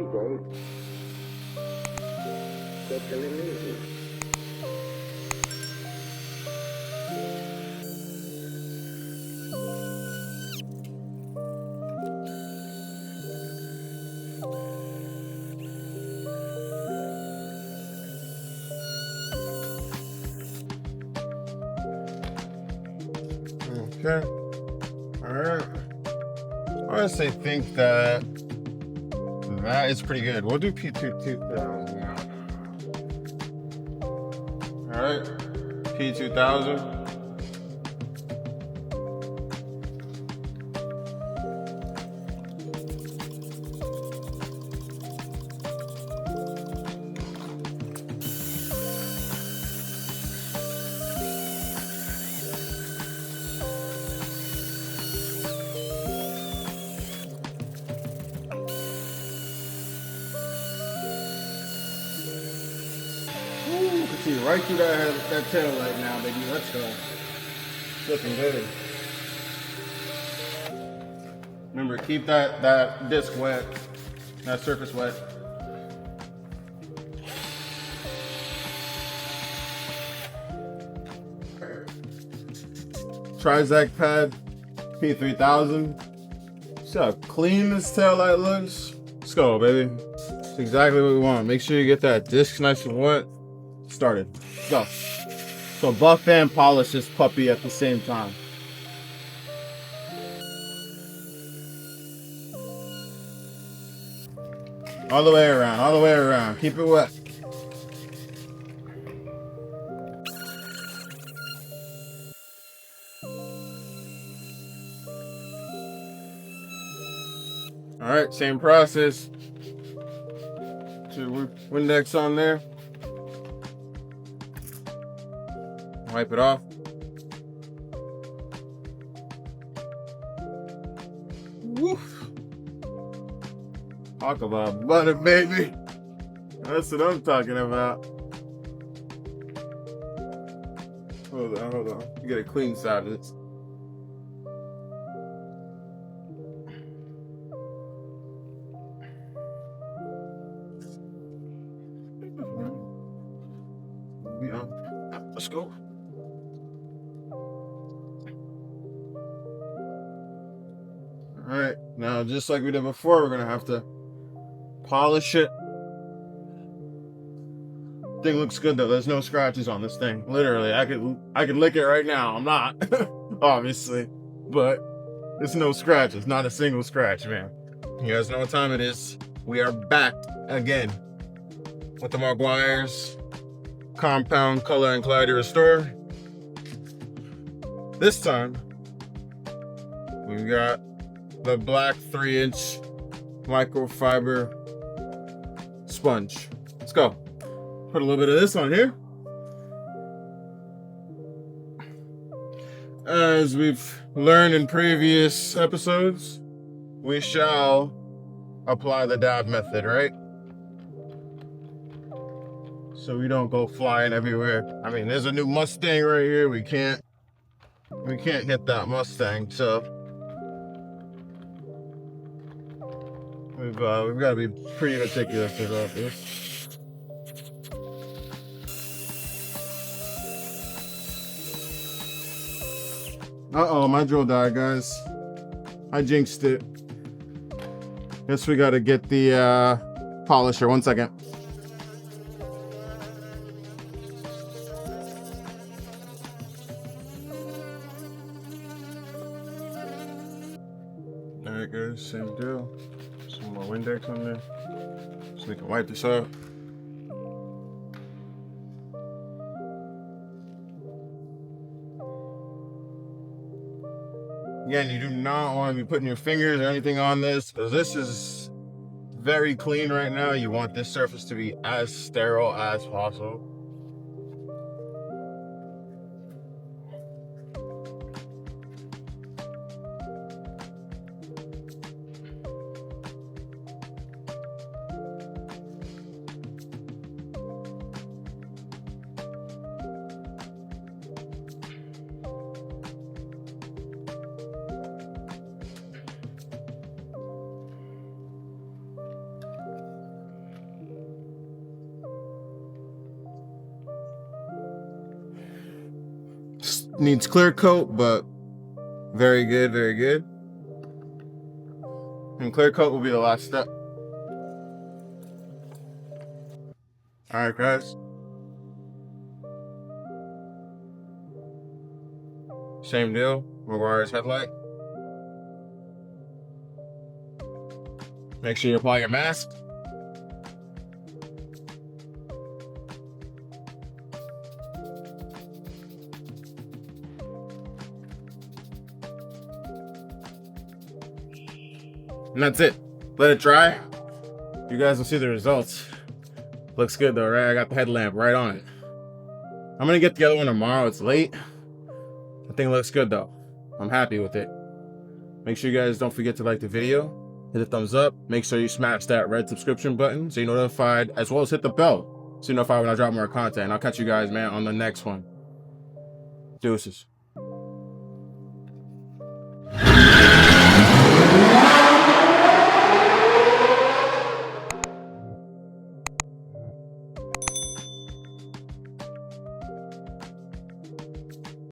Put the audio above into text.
day. Take a little easy. Okay. All right. I honestly think that is pretty good. We'll do P2000 now. All right. P2000. You can see right through that tail light now, baby. Let's go. Looking good. Remember, keep that disc wet, that surface wet. Trizac pad P3000. See how clean this tail light looks? Let's go, baby. It's exactly what we want. Make sure you get that disc nice and wet. Started. Let's go. So buff and polish this puppy at the same time. All the way around, all the way around. Keep it wet. All right, same process. Put your Windex on there. Wipe it off. Woof. Talk about butter, baby. That's what I'm talking about. Hold on, hold on. You get a clean side of this. Let's go. All right, now just like we did before, we're gonna have to polish it. Thing looks good though. There's no scratches on this thing. Literally, I could lick it right now. I'm not, obviously, but there's no scratches. Not a single scratch, man. You guys know what time it is. We are back again with the Meguiar's Compound Color and Clarity Restore. This time, we got the black 3-inch microfiber sponge. Let's go. Put a little bit of this on here. As we've learned in previous episodes, we shall apply the dab method, right? So we don't go flying everywhere. I mean, there's a new Mustang right here. We can't hit that Mustang, so we've got to be pretty meticulous about this. Uh-oh, my drill died, guys. I jinxed it. Guess we got to get the polisher. 1 second. All right, guys, same deal. Some more Windex on there so we can wipe this off. Again, you do not want to be putting your fingers or anything on this because this is very clean right now. You want this surface to be as sterile as possible. Needs clear coat, but very good, very good. And clear coat will be the last step. All right, guys. Same deal. McGuire's headlight. Make sure you apply your mask. And that's it. Let it dry. You guys will see the results. Looks good though, right? I got the headlamp right on it. I'm gonna get the other one tomorrow. It's late. I think it looks good though. I'm happy with it. Make sure you guys don't forget to like the video, hit a thumbs up, make sure you smash that red subscription button so you're notified, as well as hit the bell so you're notified when I drop more content. And I'll catch you guys, man, on the next one. Deuces.